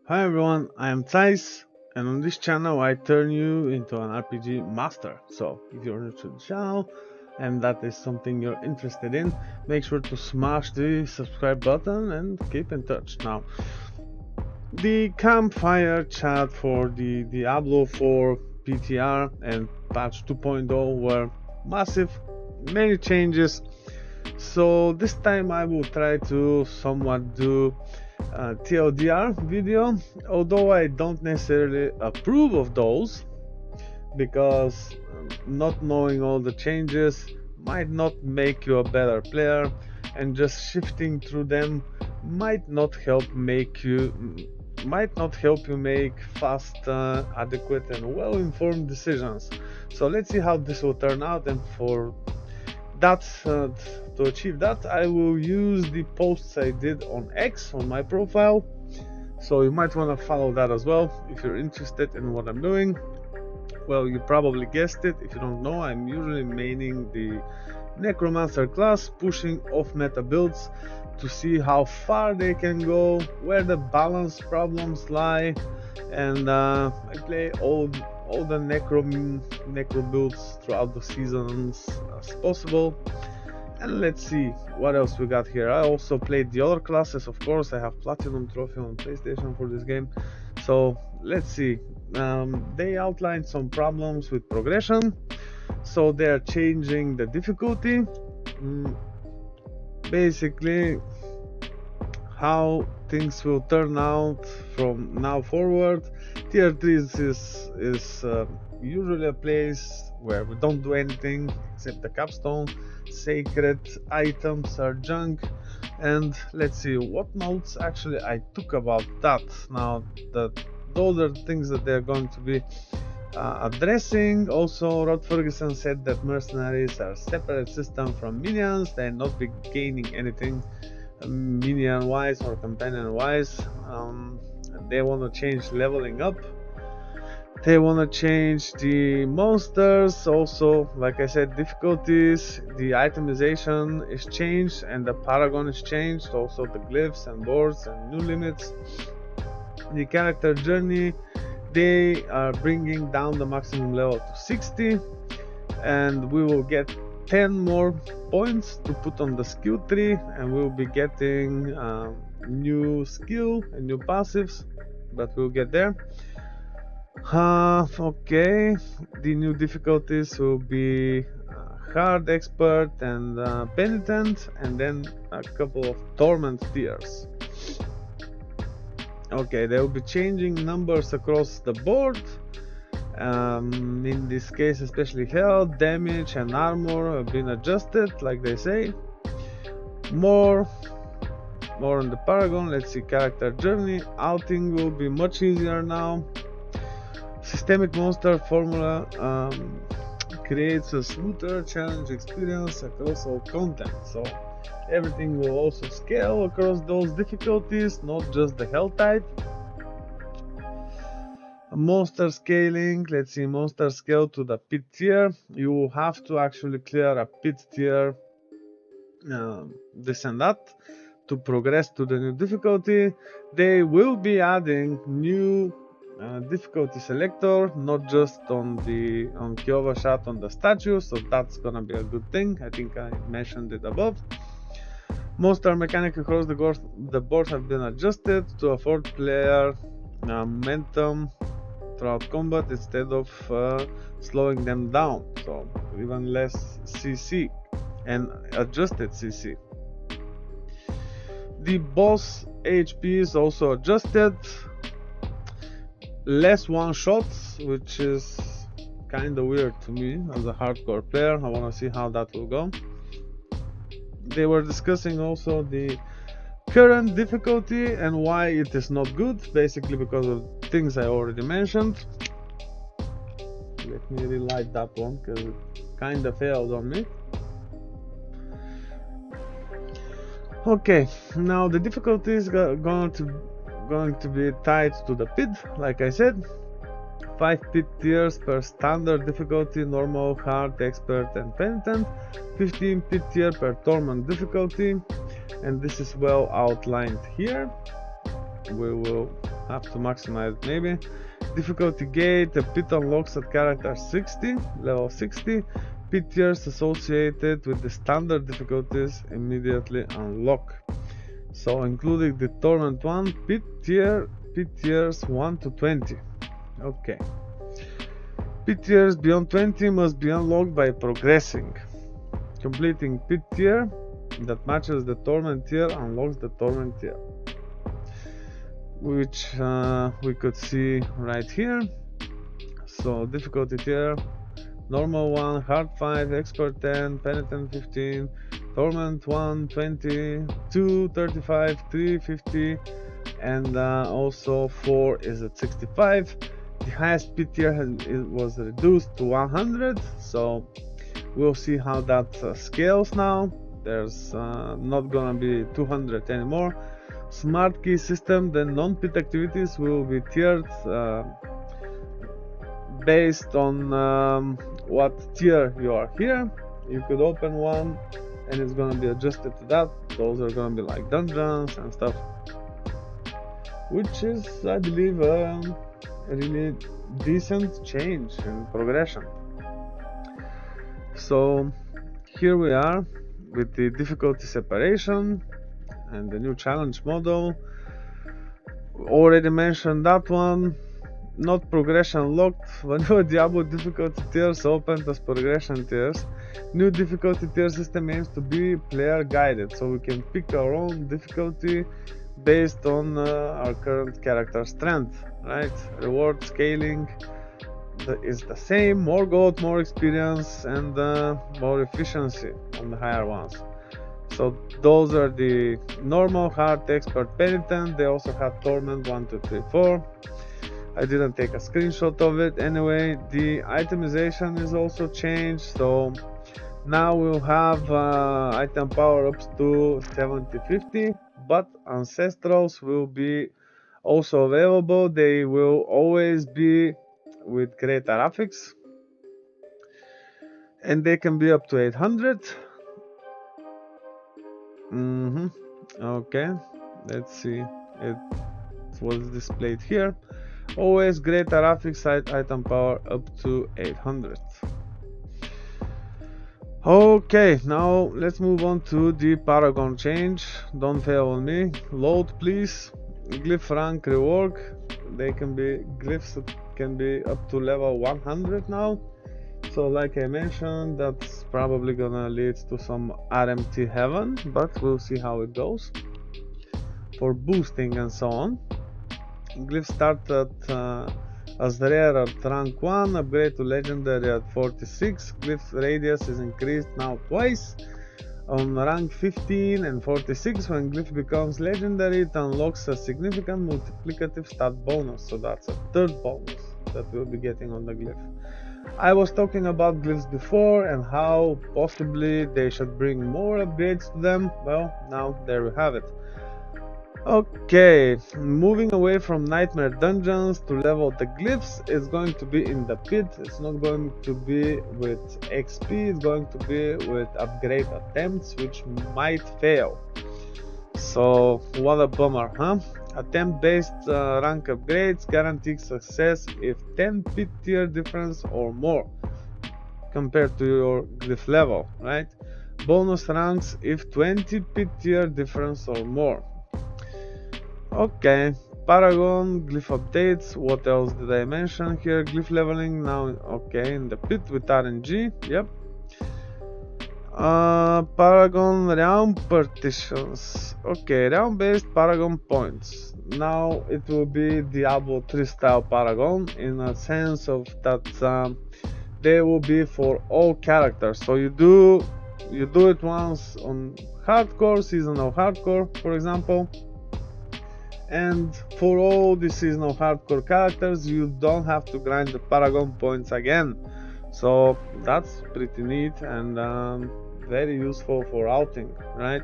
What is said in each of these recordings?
Hi everyone, I am Zeiss, and on this channel I turn you into an RPG master. So if you're new to the channel and that is something you're interested in, make sure to smash the subscribe button and keep in touch. Now, the campfire chat for the Diablo 4 PTR and patch 2.0 were massive, many changes. So this time I will try to somewhat do TLDR video, although I don't necessarily approve of those because not knowing all the changes might not make you a better player, and just shifting through them might not help you make fast, adequate and well-informed decisions. So let's see how this will turn out, and for that to achieve that I will use the posts I did on X on my profile, so you might want to follow that as well if you're interested in what I'm doing. Well, you probably guessed it. If you don't know, I'm usually maining the necromancer class, pushing off meta builds to see how far they can go, where the balance problems lie, and I play all the necro builds throughout the seasons as possible. And let's see what else we got here. I also played the other classes, of course. I have platinum trophy on PlayStation for this game. So let's see. They outlined some problems with progression, so they're changing the difficulty. Basically, how things will turn out from now forward. Tier 3 is usually a place where we don't do anything except the capstone. Sacred items are junk, and let's see what notes actually I took about that. Now those are things that they're going to be addressing. Also, Rod Ferguson said that mercenaries are a separate system from minions. They're not be gaining anything minion wise or companion wise. They want to change leveling up. They want to change the monsters. Also, like I said, difficulties. The itemization is changed and the paragon is changed. Also, the glyphs and boards and new limits. The character journey, they are bringing down the maximum level to 60, and we will get 10 more points to put on the skill tree, and we'll be getting new skill and new passives, but we'll get there. Okay, the new difficulties will be hard, expert and penitent, and then a couple of torment tiers. Okay, they will be changing numbers across the board. In this case, especially health, damage and armor have been adjusted, like they say. More on the paragon. Let's see, character journey. Outing will be much easier now. Systemic monster formula creates a smoother challenge experience across all content. So everything will also scale across those difficulties, not just the health type. Monster scaling. Let's see, monster scale to the pit tier. You will have to actually clear a pit tier, this and that, to progress to the new difficulty. They will be adding new difficulty selector, not just on Kiowa Shat on the statue, so that's gonna be a good thing. I think I mentioned it above. Monster mechanic across the board have been adjusted to afford player momentum throughout combat instead of slowing them down, so even less CC and adjusted CC. The boss HP is also adjusted, less one shots, which is kind of weird to me as a hardcore player. I want to see how that will go. They were discussing also the current difficulty and why it is not good, basically because of things I already mentioned. Let me relight that one because it kind of failed on me. Okay, now the difficulty is going to be tied to the pit, like I said. 5 pit tiers per standard difficulty: normal, hard, expert and penitent. 15 pit tier per torment difficulty, and this is well outlined here. we will have to maximize it maybe. Difficulty gate, the pit unlocks at character 60, level 60. Pit tiers associated with the standard difficulties immediately unlock. So including the Torment 1, pit tiers 1 to 20. Okay. Pit tiers beyond 20 must be unlocked by progressing. Completing pit tier that matches the Torment tier unlocks the Torment tier, which we could see right here. So difficulty tier: normal 1, hard 5, expert 10, penitent 15, torment 1, 20, 2, 35, 3, 50, and also 4 is at 65. The highest pit tier was reduced to 100, so we'll see how that scales now. There's not gonna be 200 anymore. Smart key system: the non-pit activities will be tiered based on what tier you are here. You could open one and it's gonna be adjusted to that. Those are gonna be like dungeons and stuff, which is, I believe, a really decent change in progression. So here we are with the difficulty separation and the new challenge model. Already mentioned that one. Not progression locked. Vanilla Diablo difficulty tiers opened as progression tiers. New difficulty tier system aims to be player guided, so we can pick our own difficulty based on our current character strength, right? Reward scaling is the same: more gold, more experience, and more efficiency on the higher ones. So those are the normal, hard, expert, penitent. They also have torment 1, 2, 3, 4. I didn't take a screenshot of it. Anyway, the itemization is also changed, so now we'll have item power ups to 70-50, but ancestrals will be also available. They will always be with greater affix, and they can be up to 800. Okay, let's see. It was displayed here. Always greater affix item power up to 800. Okay, now let's move on to the paragon change. Don't fail on me. Load, please. Glyph rank rework. Glyphs can be up to level 100 now. So like I mentioned, that's probably gonna lead to some RMT heaven, but we'll see how it goes. For boosting and so on. Glyphs start as rare at rank 1, upgrade to legendary at 46. Glyph radius is increased now twice. On rank 15 and 46, when glyph becomes legendary, it unlocks a significant multiplicative stat bonus. So that's a third bonus that we'll be getting on the glyph. I was talking about glyphs before and how possibly they should bring more upgrades to them. Well, now there we have it. Okay, moving away from nightmare dungeons to level the glyphs. It's going to be in the pit. It's not going to be with XP. It's going to be with upgrade attempts, which might fail. So what a bummer, huh? Attempt based rank upgrades guarantee success if 10 pit tier difference or more compared to your glyph level, right? Bonus ranks if 20 pit tier difference or more. Okay, Paragon, glyph updates. What else did I mention here? Glyph leveling now, okay, in the pit with RNG, yep. Paragon realm partitions. Okay, realm based Paragon points. Now it will be Diablo 3 style Paragon in a sense of that they will be for all characters. So you do it once on hardcore, seasonal hardcore, for example. And for all the seasonal hardcore characters, you don't have to grind the Paragon points again. So that's pretty neat and very useful for outing, right?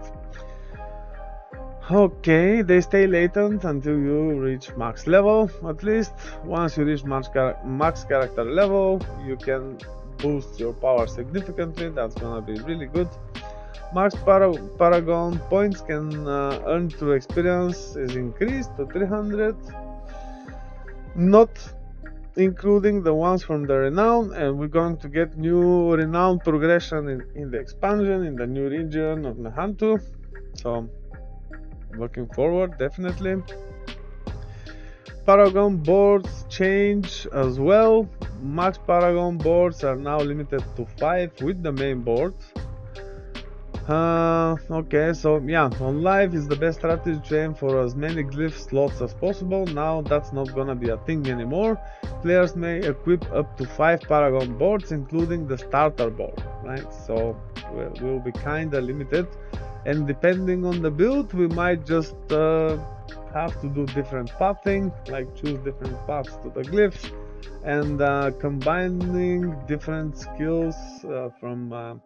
Okay, they stay latent until you reach max level, at least. Once you reach max character level, you can boost your power significantly. That's gonna be really good. Max Paragon points can earn through experience is increased to 300, not including the ones from the renown, and we're going to get new renown progression in the expansion in the new region of Nahantu. So looking forward, definitely. Paragon boards change as well. Max Paragon boards are now limited to 5 with the main board. Okay, so yeah, on live is the best strategy to aim for as many glyph slots as possible. Now that's not gonna be a thing anymore. Players may equip up to 5 Paragon boards, including the starter board, right? So we'll be kinda limited, and depending on the build, we might just have to do different pathing, like choose different paths to the glyphs, and combining different skills from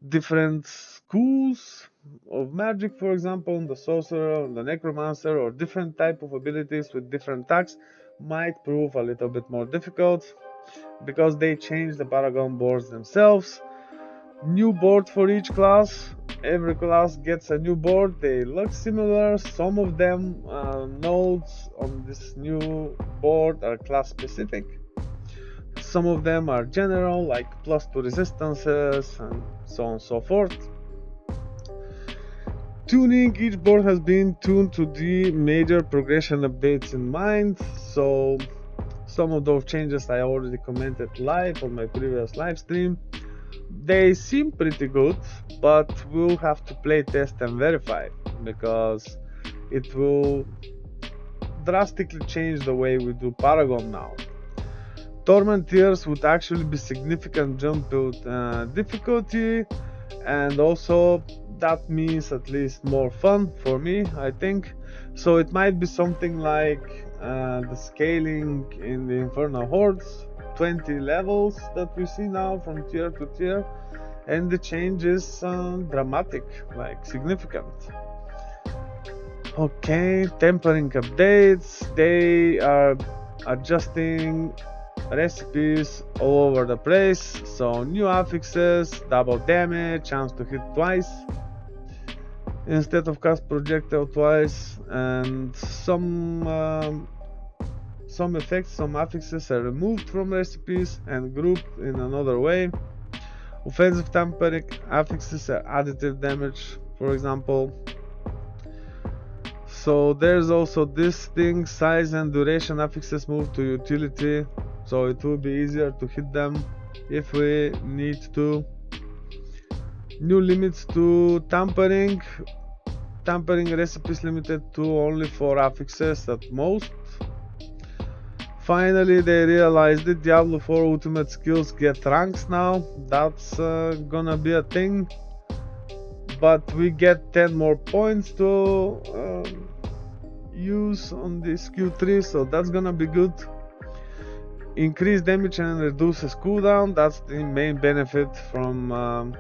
different schools of magic, for example, the sorcerer, the necromancer, or different type of abilities with different attacks might prove a little bit more difficult because they change the paragon boards themselves. New board for each class. Every class gets a new board. They look similar. Some of them nodes on this new board are class specific. Some of them are general, like +2 resistances and so on and so forth. Tuning, each board has been tuned to the major progression updates in mind, so some of those changes I already commented live on my previous live stream. They seem pretty good, but we'll have to play test and verify because it will drastically change the way we do Paragon now. Torment tiers would actually be significant jump build difficulty, and also that means at least more fun for me, I think. So it might be something like the scaling in the Infernal Hordes, 20 levels that we see now from tier to tier, and the change is dramatic, like significant. Okay, tempering updates, they are adjusting recipes all over the place, so new affixes, double damage, chance to hit twice instead of cast projectile twice, and some effects, some affixes are removed from recipes and grouped in another way. Offensive tempering affixes are additive damage, for example. So there's also this thing, size and duration affixes move to utility, so it will be easier to hit them if we need to. New limits to tampering. Tampering recipes limited to only 4 affixes at most. Finally, they realized that Diablo 4 ultimate skills get ranks now. That's gonna be a thing. But we get 10 more points to use on this Q3, so that's gonna be good. Increase damage and reduces cooldown, that's the main benefit from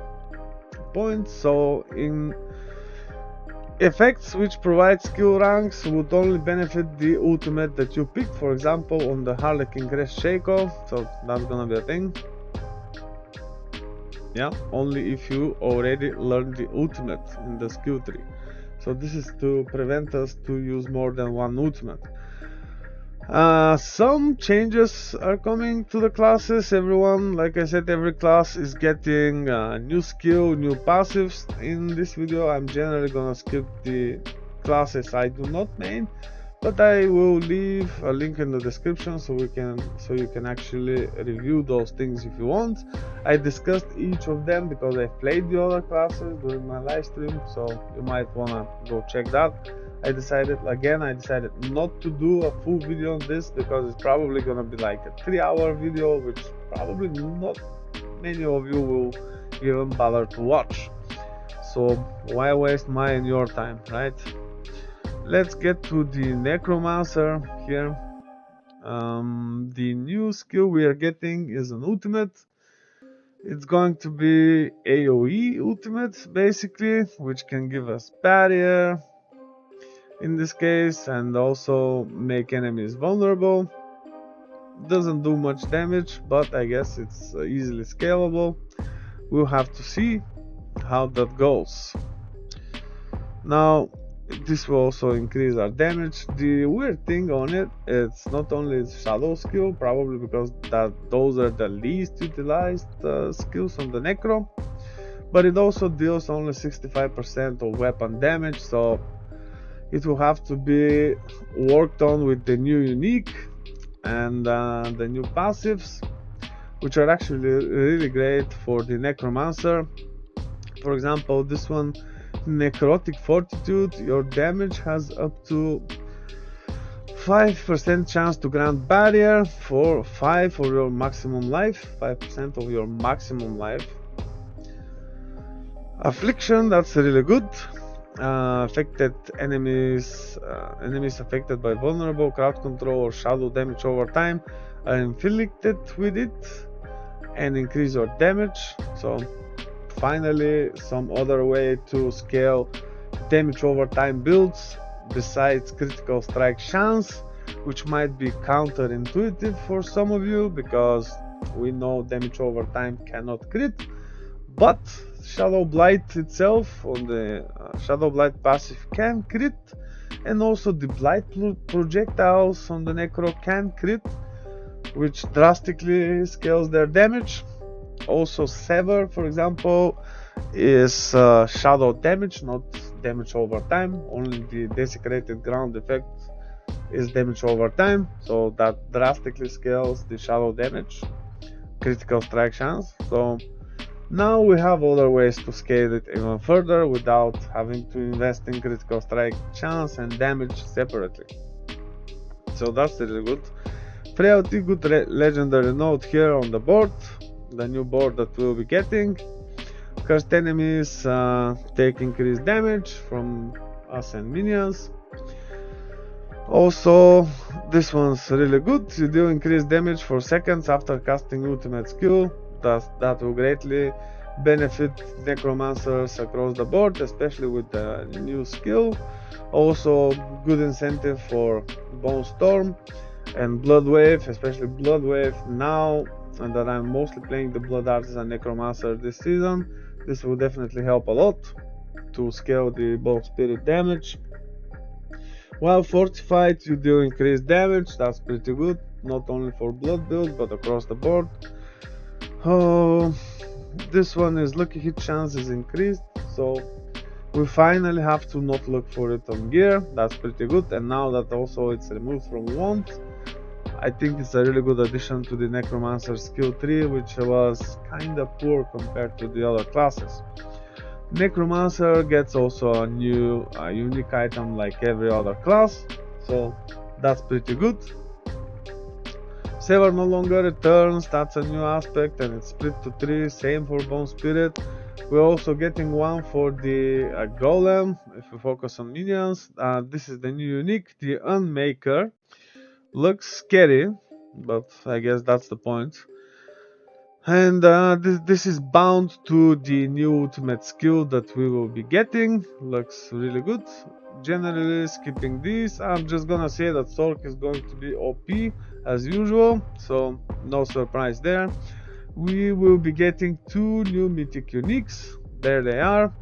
points. So in effects which provide skill ranks would only benefit the ultimate that you picked, for example on the Harlequin Crest Shaco, so that's gonna be a thing. Yeah, only if you already learned the ultimate in the skill tree. So this is to prevent us to use more than one ultimate. Some changes are coming to the classes. Everyone, like I said, every class is getting new skill, new passives. In this video I'm generally gonna skip the classes I do not main, but I will leave a link in the description so you can actually review those things if you want. I discussed each of them because I played the other classes during my live stream, so you might wanna go check that. I decided not to do a full video on this because it's probably gonna be like a 3-hour video, which probably not many of you will even bother to watch. So why waste my and your time, right? Let's get to the necromancer here. The new skill we are getting is an ultimate. It's going to be AoE ultimate basically, which can give us barrier in this case and also make enemies vulnerable. Doesn't do much damage, but I guess it's easily scalable. We'll have to see. how that goes. Now, this will also increase our damage. The weird thing on it, it's not only shadow skill, probably because those are the least utilized skills on the necro, but it also deals only 65% of weapon damage, so it will have to be worked on with the new unique and the new passives, which are actually really great for the necromancer. For example, this one, necrotic fortitude, your damage has up to 5% chance to grant barrier for 5 for your maximum life, 5% of your maximum life. Affliction, that's really good. Affected enemies affected by vulnerable, crowd control, or shadow damage over time are inflicted with it and increase your damage. So finally, some other way to scale damage over time builds besides critical strike chance, which might be counterintuitive for some of you because we know damage over time cannot crit, but Shadow Blight itself on the Shadow Blight passive can crit, and also the Blight projectiles on the Necro can crit, which drastically scales their damage. Also Sever, for example, is shadow damage, not damage over time. Only the desecrated ground effect is damage over time, so that drastically scales the shadow damage, critical strike chance. So now we have other ways to scale it even further without having to invest in critical strike chance and damage separately. So that's really good. Frailty, good legendary note here on the board, the new board that we'll be getting. Cursed enemies take increased damage from us and minions. Also, this one's really good. You do increased damage for seconds after casting ultimate skill. That will greatly benefit necromancers across the board, especially with the new skill. Also, good incentive for Bone Storm and Blood Wave, especially Blood Wave now, and that I'm mostly playing the Blood Artisan Necromancer this season. This will definitely help a lot to scale the Bone Spirit damage. While Fortified, you do increased damage, that's pretty good, not only for Blood build but across the board. Oh, this one is lucky hit chance is increased, so we finally have to not look for it on gear. That's pretty good, and now that also it's removed from wand, I think it's a really good addition to the Necromancer skill tree, which was kinda poor compared to the other classes. Necromancer gets also a new unique item like every other class, so that's pretty good. Sever no longer returns, that's a new aspect, and it's split to 3, same for Bone Spirit. We're also getting one for the Golem, if we focus on minions. This is the new unique, the Unmaker. Looks scary, but I guess that's the point. And this is bound to the new ultimate skill that we will be getting. Looks really good. Generally skipping this, I'm just gonna say that Sork is going to be OP as usual, so no surprise there. We will be getting 2 new mythic uniques. There they are.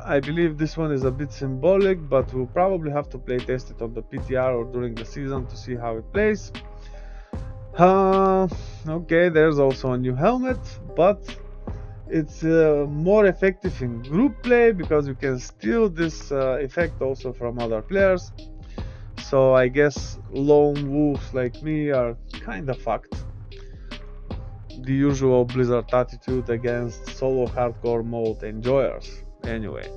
I believe this one is a bit symbolic, but we'll probably have to play test it on the PTR or during the season to see how it plays. Okay, there's also a new helmet, but it's more effective in group play because you can steal this effect also from other players. So I guess lone wolves like me are kinda fucked. The usual Blizzard attitude against solo hardcore mode enjoyers. Anyway.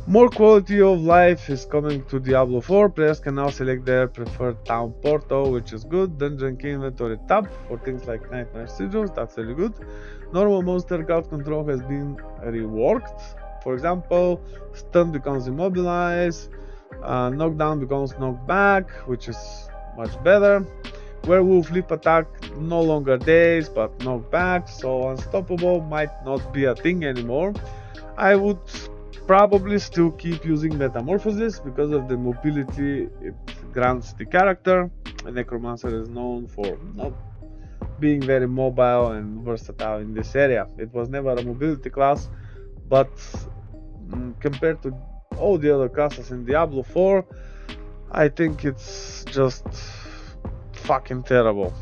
More quality of life is coming to Diablo 4. Players can now select their preferred town portal, which is good. Dungeon key inventory tab for things like nightmare sigils, that's really good. Normal monster crowd control has been reworked. For example, stun becomes immobilized, knockdown becomes knocked back, which is much better. Werewolf leap attack no longer dazed but knocked back, so unstoppable might not be a thing anymore. I would probably still keep using Metamorphosis because of the mobility it grants the character. Necromancer is known for not being very mobile and versatile in this area. It was never a mobility class, but compared to all the other classes in Diablo 4, I think it's just fucking terrible.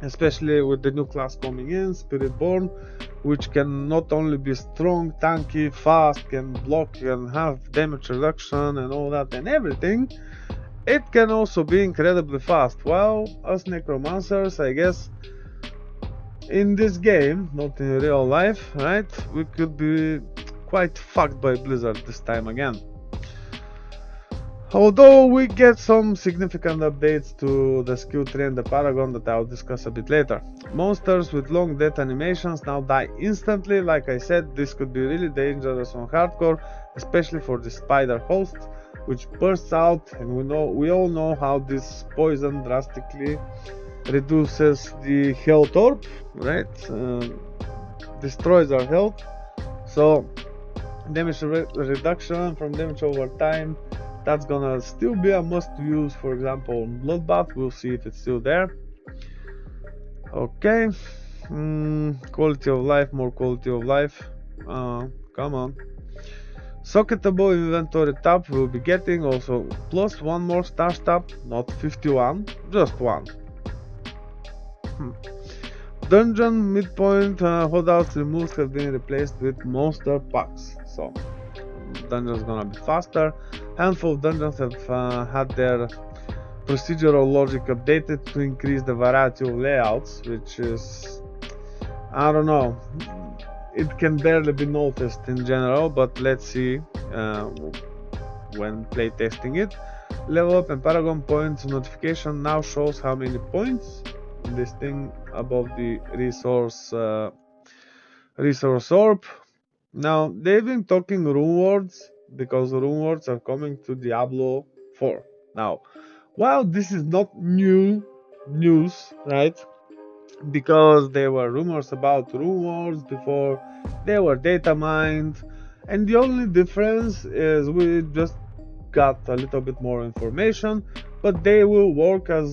Especially with the new class coming in, Spiritborn, which can not only be strong, tanky, fast, can block and have damage reduction and all that and everything, it can also be incredibly fast. While us necromancers, I guess, in this game, not in real life, right, we could be quite fucked by Blizzard this time again. Although we get some significant updates to the skill tree and the Paragon that I'll discuss a bit later. Monsters with long death animations now die instantly. Like I said, this could be really dangerous on hardcore, especially for the spider host, which bursts out, and we all know how this poison drastically reduces the health orb, right? Destroys our health. So damage reduction from damage over time, that's gonna still be a must to use. For example, Bloodbath, we'll see if it's still there. Okay, quality of life, more quality of life. Come on. Socketable inventory tab we'll be getting also plus one more stash tab, not 51, just one. Dungeon midpoint holdouts removed have been replaced with monster packs, so dungeons gonna be faster. Handful of dungeons have had their procedural logic updated to increase the variety of layouts, which is, I don't know, it can barely be noticed in general, but let's see when playtesting it. Level up and Paragon points notification now shows how many points. This thing above the resource orb. Now they've been talking rune words because rune words are coming to Diablo 4. Now, while this is not new news, right? Because there were rumors about rune words before, they were data mined, and the only difference is we just got a little bit more information, but they will work as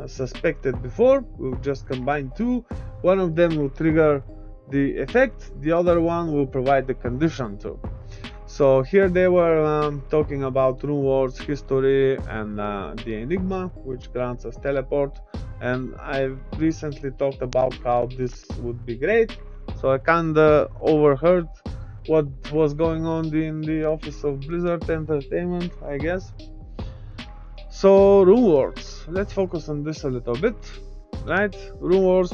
suspected before. We'll just combine two. One of them will trigger the effect, the other one will provide the condition too. So here they were talking about rune words, history, and the enigma, which grants us teleport. And I recently talked about how this would be great, so I kinda overheard what was going on in the office of Blizzard Entertainment, I guess. So rune words, let's focus on this a little bit, right? Rune words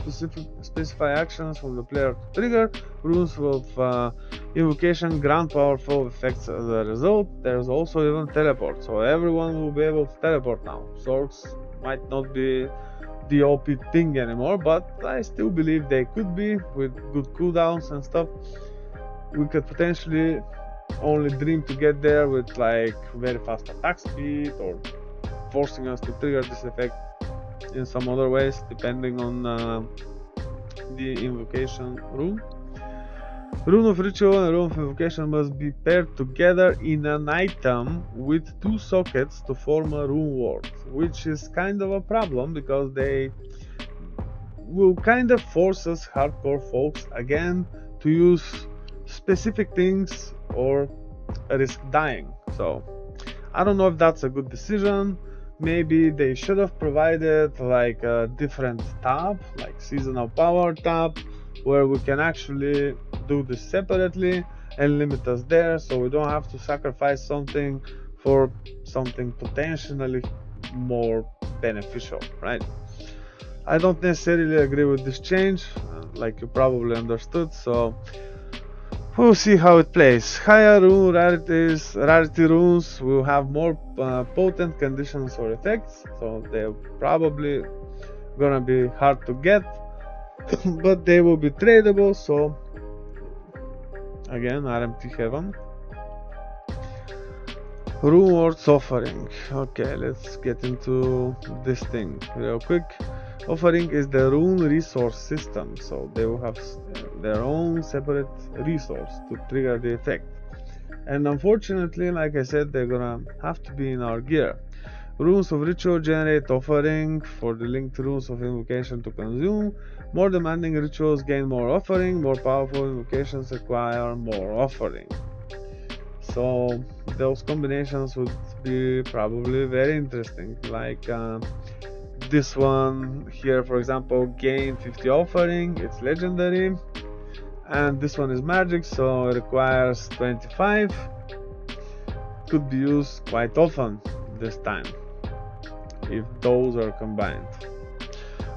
specify actions from the player to trigger. Runes of invocation grant powerful effects as a result. There's also even teleport, so everyone will be able to teleport now. Swords might not be the OP thing anymore, but I still believe they could be with good cooldowns and stuff. We could potentially only dream to get there with like very fast attack speed, or forcing us to trigger this effect in some other ways depending on the invocation rune. Rune of ritual and rune of invocation must be paired together in an item with two sockets to form a rune ward, which is kind of a problem because they will kind of force us hardcore folks again to use specific things or risk dying. So I don't know if that's a good decision. Maybe they should have provided like a different tab, like seasonal power tab, where we can actually do this separately and limit us there, so we don't have to sacrifice something for something potentially more beneficial, right? I don't necessarily agree with this change, like you probably understood, so we'll see how it plays. Higher rune rarity runes will have more potent conditions or effects, so they're probably gonna be hard to get, but they will be tradable, so again, RMT heaven. Rune words offering. Okay, let's get into this thing real quick. Offering is the rune resource system, so they will have their own separate resource to trigger the effect. And unfortunately, like I said, they're gonna have to be in our gear. Runes of ritual generate offering for the linked runes of invocation to consume. More demanding rituals gain more offering, more powerful invocations require more offering. So those combinations would be probably very interesting, like this one here, for example, gain 50 offering, it's legendary, and this one is magic, so it requires 25. Could be used quite often this time if those are combined.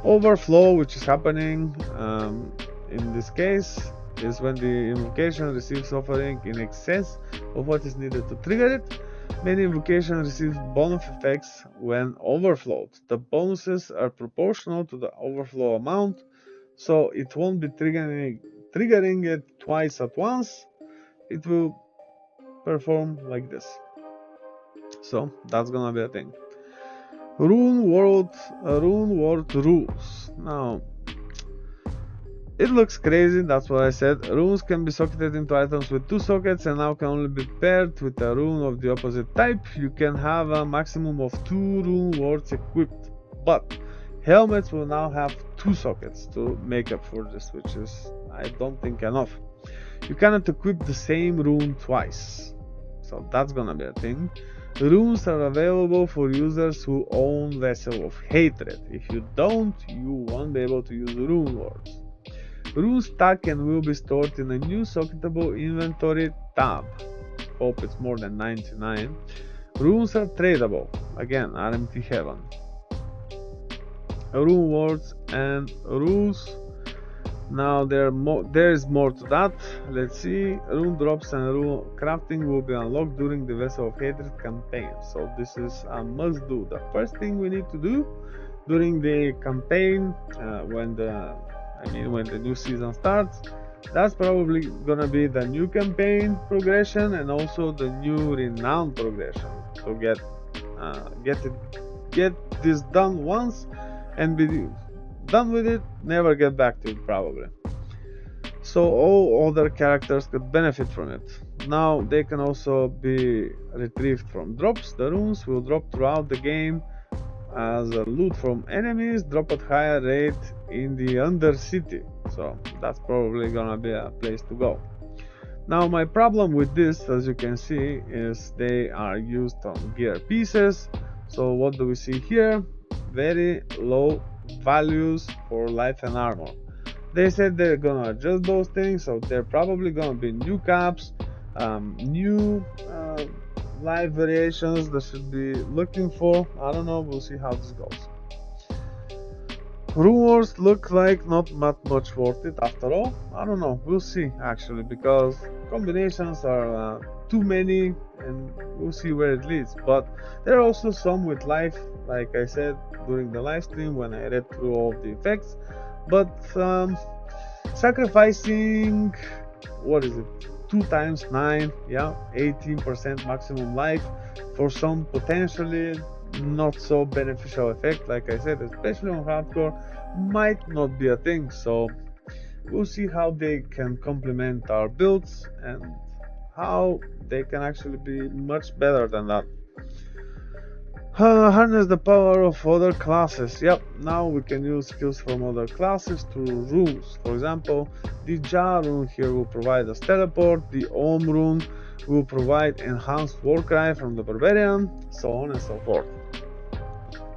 Overflow, which is happening in this case, is when the invocation receives offering in excess of what is needed to trigger it. Many invocations receive bonus effects when overflowed. The bonuses are proportional to the overflow amount, so it won't be triggering it twice at once. It will perform like this. So that's gonna be a thing. Rune world rules. Now, it looks crazy, that's what I said. Runes can be socketed into items with 2 sockets and now can only be paired with a rune of the opposite type. You can have a maximum of 2 rune words equipped, but helmets will now have 2 sockets to make up for this, which is, I don't think, enough. You cannot equip the same rune twice, so that's gonna be a thing. Runes are available for users who own Vessel of Hatred. If you don't, you won't be able to use rune words. Runes stack and will be stored in a new socketable inventory tab. Hope it's more than 99. Runes are tradable. Again, RMT heaven. Rune words and rules. Now there is more to that. Let's see. Rune drops and rune crafting will be unlocked during the Vessel of Hatred campaign. So this is a must do. The first thing we need to do during the campaign, when the new season starts, that's probably gonna be the new campaign progression and also the new renown progression. So get this done once and be done with it, never get back to it probably. So all other characters could benefit from it. Now they can also be retrieved from drops. The runes will drop throughout the game as a loot from enemies, drop at higher rate in the Undercity. So that's probably gonna be a place to go. Now my problem with this, as you can see, is they are used on gear pieces. So what do we see here? Very low values for life and armor. They said they're gonna adjust those things, so they're probably gonna be new caps, new live variations that should be looking for. I don't know, we'll see how this goes. Rumors look like not much worth it after all. I don't know, we'll see actually, because combinations are too many and we'll see where it leads. But there are also some with life, like I said during the live stream when I read through all the effects. But sacrificing, what is it, 2 times 9, yeah, 18% maximum life for some potentially not so beneficial effect, like I said, especially on hardcore, might not be a thing. So we'll see how they can complement our builds and how they can actually be much better than that. Harness the power of other classes. Yep, now we can use skills from other classes to runes. For example, the Ja rune here will provide us teleport, the Om rune will provide enhanced war cry from the barbarian, so on and so forth.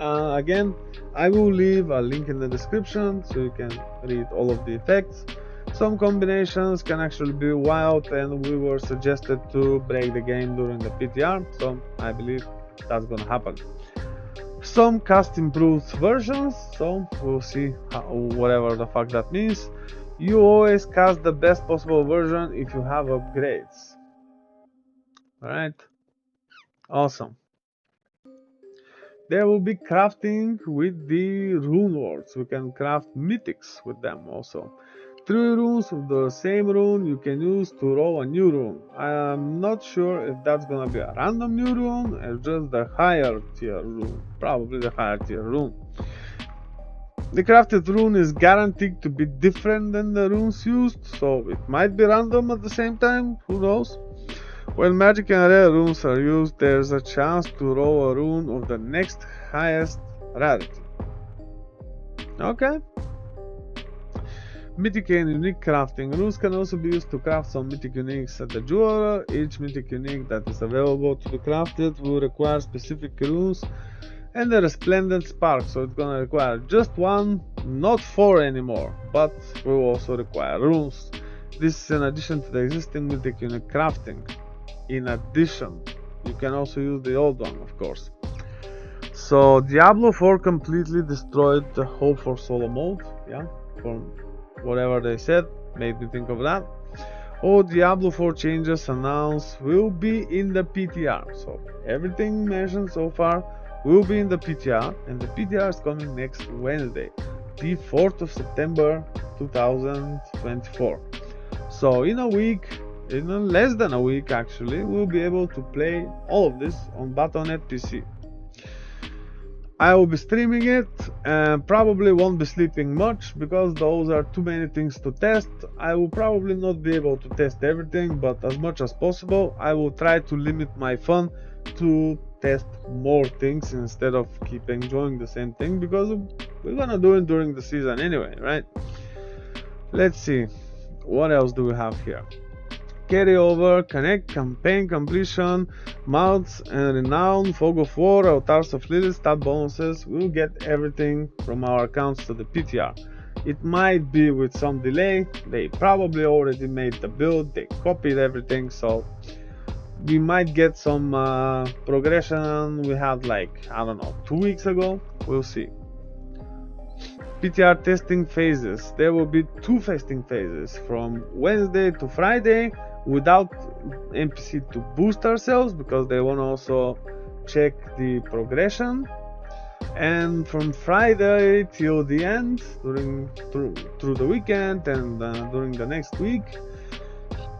Again, I will leave a link in the description so you can read all of the effects. Some combinations can actually be wild, and we were suggested to break the game during the PTR, so I believe that's gonna happen. Some cast improved versions, so we'll see whatever the fuck that means. You always cast the best possible version if you have upgrades. Alright, awesome. There will be crafting with the rune words. We can craft mythics with them also. 3 runes of the same rune you can use to roll a new rune. I'm not sure if that's gonna be a random new rune or just the higher tier rune. Probably the higher tier rune. The crafted rune is guaranteed to be different than the runes used, so it might be random at the same time, who knows. When magic and rare runes are used, there's a chance to roll a rune of the next highest rarity. Okay. Mythic and unique crafting. Runes can also be used to craft some mythic uniques at the jeweler. Each mythic unique that is available to be crafted will require specific runes and a resplendent spark, so it's gonna require just one, not 4 anymore, but will also require runes. This is in addition to the existing mythic unique crafting. In addition, you can also use the old one, of course. So Diablo 4 completely destroyed the hope for solo mode, yeah, from whatever they said, made me think of that. All Diablo 4 changes announced will be in the PTR, so everything mentioned so far will be in the PTR, and the PTR is coming next Wednesday, the 4th of September 2024. So in a week, in less than a week actually, we'll be able to play all of this on Battle.net PC. I will be streaming it and probably won't be sleeping much because those are too many things to test. I will probably not be able to test everything, but as much as possible I will try to limit my fun to test more things instead of keep enjoying the same thing, because we're gonna do it during the season anyway, right? Let's see, what else do we have here? Carryover, Connect, Campaign Completion, Mounts and Renown, Fog of War, Altars of Lilith, stat bonuses. We'll get everything from our accounts to the PTR. It might be with some delay. They probably already made the build, they copied everything, so we might get some progression we had like, I don't know, 2 weeks ago. We'll see. PTR testing phases. There will be 2 testing phases from Wednesday to Friday without NPC to boost ourselves, because they want to also check the progression. And from Friday till the end, through the weekend and during the next week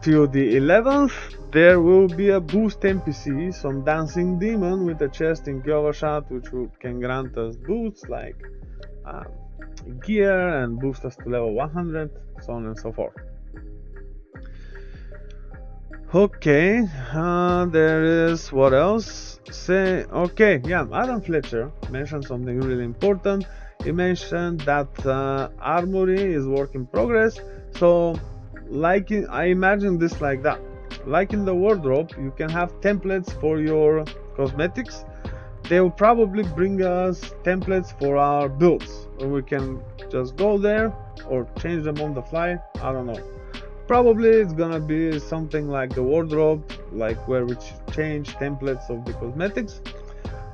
till the 11th, there will be a boost NPC, some dancing demon with a chest in Kyovashat, which can grant us boosts like gear and boost us to level 100, so on and so forth. Okay, there is, what else? Okay, yeah, Adam Fletcher mentioned something really important. He mentioned that Armory is work in progress. So, I imagine this like that. Like in the wardrobe, you can have templates for your cosmetics. They will probably bring us templates for our builds, or we can just go there or change them on the fly. I don't know. Probably it's gonna be something like the wardrobe, like where we change templates of the cosmetics.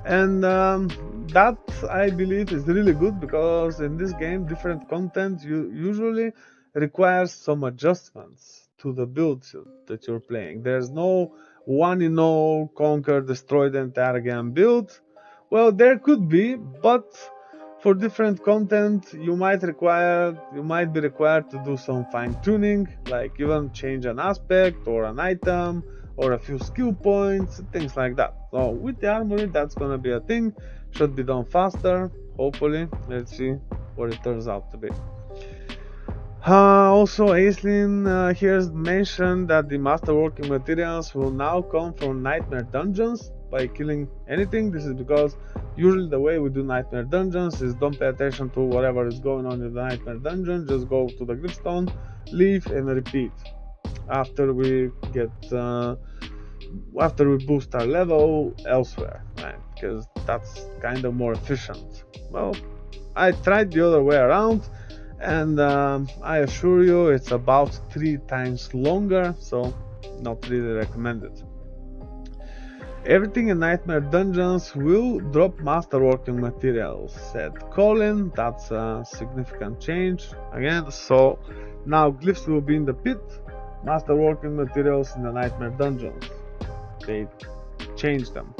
And that, I believe, is really good, because in this game different content usually requires some adjustments to the builds that you're playing. There's no one conquer, destroy the entire game build. Well, there could be, but for different content you might be required to do some fine-tuning, like even change an aspect or an item or a few skill points, things like that. So with the Armory, that's gonna be a thing. Should be done faster, hopefully. Let's see what it turns out to be. Also, Aislinn here's mentioned that the masterworking materials will now come from Nightmare Dungeons by killing anything. This is because usually the way we do Nightmare Dungeons is don't pay attention to whatever is going on in the Nightmare Dungeon, just go to the Gravestone, leave and repeat after we boost our level elsewhere, right? Because that's kind of more efficient. Well, I tried the other way around, and I assure you it's about 3 times longer, so not really recommended. Everything in Nightmare Dungeons will drop masterworking materials, said Colin. That's a significant change again. So now glyphs will be in the pit, masterworking materials in the Nightmare Dungeons. They changed them.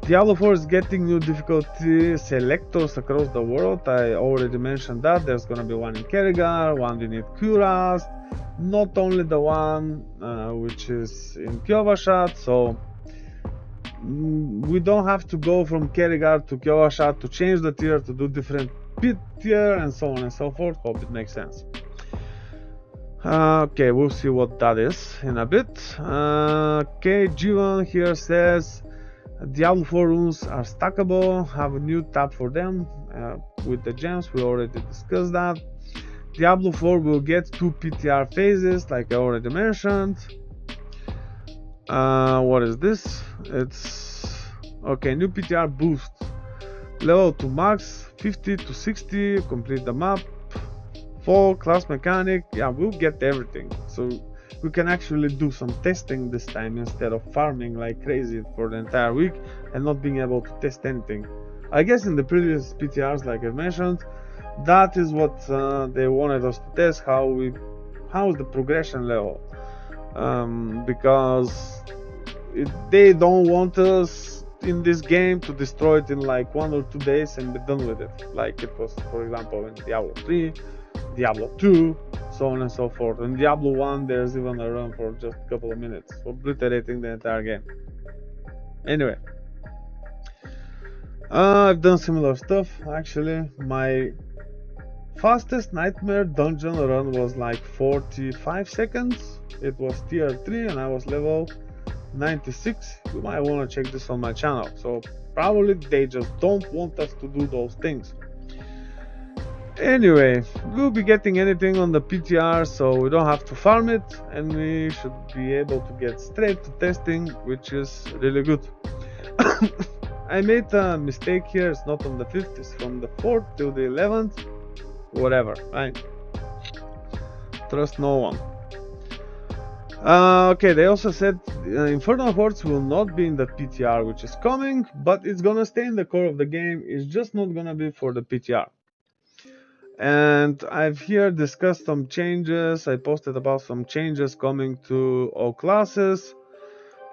Diablo 4 is getting new difficulty selectors across the world. I already mentioned that. There's gonna be one in Kerrigar, one beneath Kurast, not only the one which is in Kyovashat, so we don't have to go from Kerrigar to Kyovashat to change the tier, to do different pit tier and so on and so forth. Hope it makes sense. Okay, we'll see what that is in a bit. Okay, Jivan here says Diablo 4 runes are stackable, have a new tab for them with the gems, we already discussed that. Diablo 4 will get 2 PTR phases, like I already mentioned. What is this? It's okay, new PTR boost. Level to max, 50 to 60, complete the map. Fall, class mechanic, yeah, we'll get everything. So we can actually do some testing this time instead of farming like crazy for the entire week and not being able to test anything. I guess in the previous PTRs, like I mentioned, that is what they wanted us to test, how's the progression level, because they don't want us in this game to destroy it in like 1 or 2 days and be done with it, like it was, for example, in Diablo 3, Diablo 2, so on and so forth. In Diablo 1 there's even a run for just a couple of minutes, obliterating the entire game. Anyway, I've done similar stuff. Actually, my fastest nightmare dungeon run was like 45 seconds. It was tier 3 and I was level 96. You might want to check this on my channel. So probably they just don't want us to do those things. Anyway, we'll be getting anything on the PTR, so we don't have to farm it, and we should be able to get straight to testing, which is really good. I made a mistake here. It's not on the 5th, it's from the 4th till the 11th. Whatever, right? Trust no one. Okay, they also said Infernal Hordes will not be in the PTR, which is coming, but it's gonna stay in the core of the game. It's just not gonna be for the PTR. And I've here discussed some changes. I posted about some changes coming to all classes.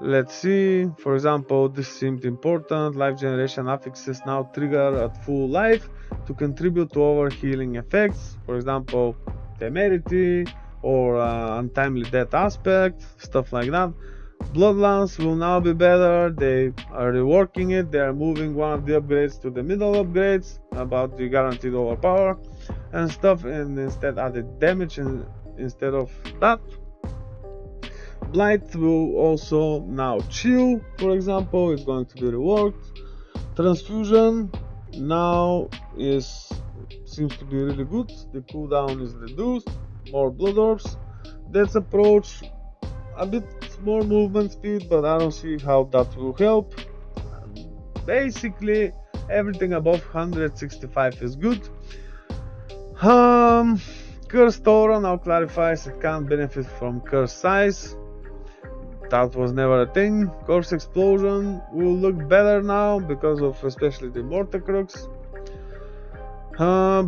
Let's see. For example, this seemed important. Life generation affixes now trigger at full life to contribute to over healing effects. For example, temerity or untimely death aspect, stuff like that. Bloodlance will now be better. They are reworking it. They are moving one of the upgrades to the middle upgrades about the guaranteed overpower and stuff, and instead added damage instead of that. Blight will also now chill, for example, it's going to be reworked. Transfusion now seems to be really good. The cooldown is reduced, more blood orbs. Death approach, a bit more movement speed, but I don't see how that will help. Basically everything above 165 is good. Cursed Aura now clarifies it can't benefit from Cursed Size. That was never a thing. Corpse Explosion will look better now because of especially the Mortacrux.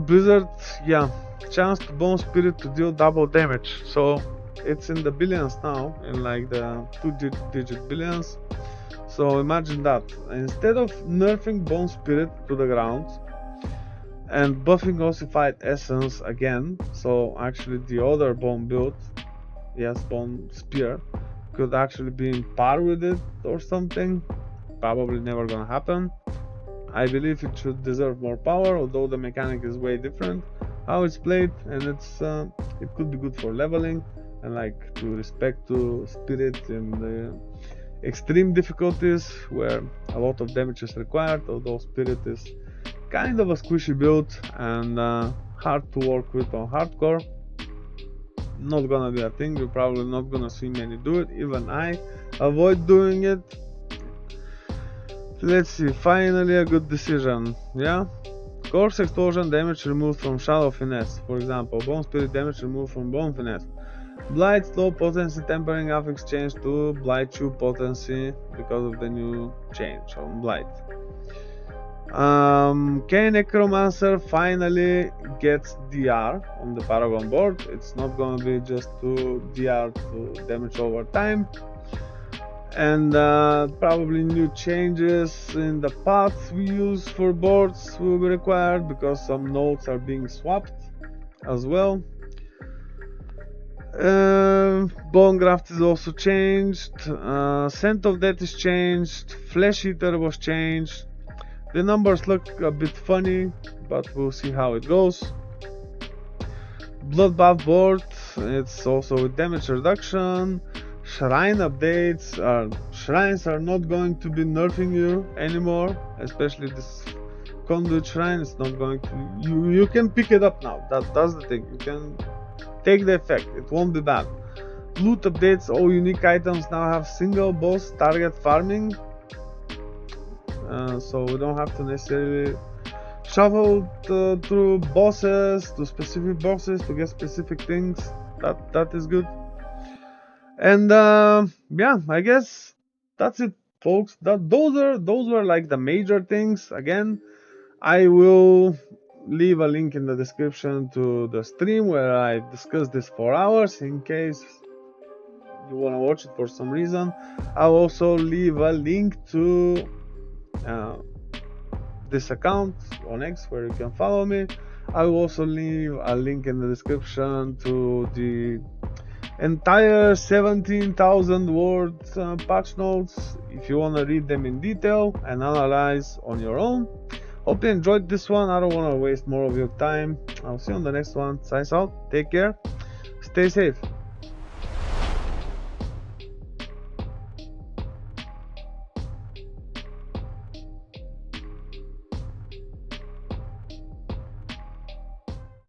Blizzard, yeah, chance to Bone Spirit to deal double damage. So it's in the billions now, in like the 2-digit billions. So imagine that. Instead of nerfing Bone Spirit to the ground and buffing Ossified Essence again, so actually the other Bone build, yes, Bone Spear, could actually be in par with it or something. Probably never gonna happen. I believe it should deserve more power, although the mechanic is way different how it's played, and it could be good for leveling and like to respect to spirit in the extreme difficulties where a lot of damage is required, although spirit is kind of a squishy build and hard to work with on hardcore. Not gonna be a thing. You're probably not gonna see many do it. Even I avoid doing it. Let's see, finally a good decision. Yeah, Corpse Explosion damage removed from Shadow Finesse, for example. Bone Spirit damage removed from Bone Finesse. Blight Slow Potency Tempering affix changed to Blight Chew Potency because of the new change on Blight. Necromancer finally gets DR on the Paragon board. It's not gonna be just to DR to damage over time, and probably new changes in the paths we use for boards will be required because some nodes are being swapped as well. Bone Graft is also changed. Scent of Death is changed. Flesh Eater was changed. The numbers look a bit funny, but we'll see how it goes. Bloodbath board It's also with damage reduction. Shrine updates. Shrines are not going to be nerfing you anymore, especially this conduit shrine. It's not going to. You can pick it up now. That's the thing. You can take the effect. It won't be bad. Loot updates. All unique items now have single boss target farming, so we don't have to necessarily shuffle through bosses, to specific bosses to get specific things. That is good. And yeah, I guess that's it, folks. Those were like the major things. Again, I will leave a link in the description to the stream where I discussed this for hours in case you want to watch it for some reason. I'll also leave a link to this account on X where you can follow me. I will also leave a link in the description to the entire 17,000 word patch notes if you want to read them in detail and analyze on your own. Hope you enjoyed this one. I don't want to waste more of your time. I'll see you on the next one. Zeiss out. Take care. Stay safe.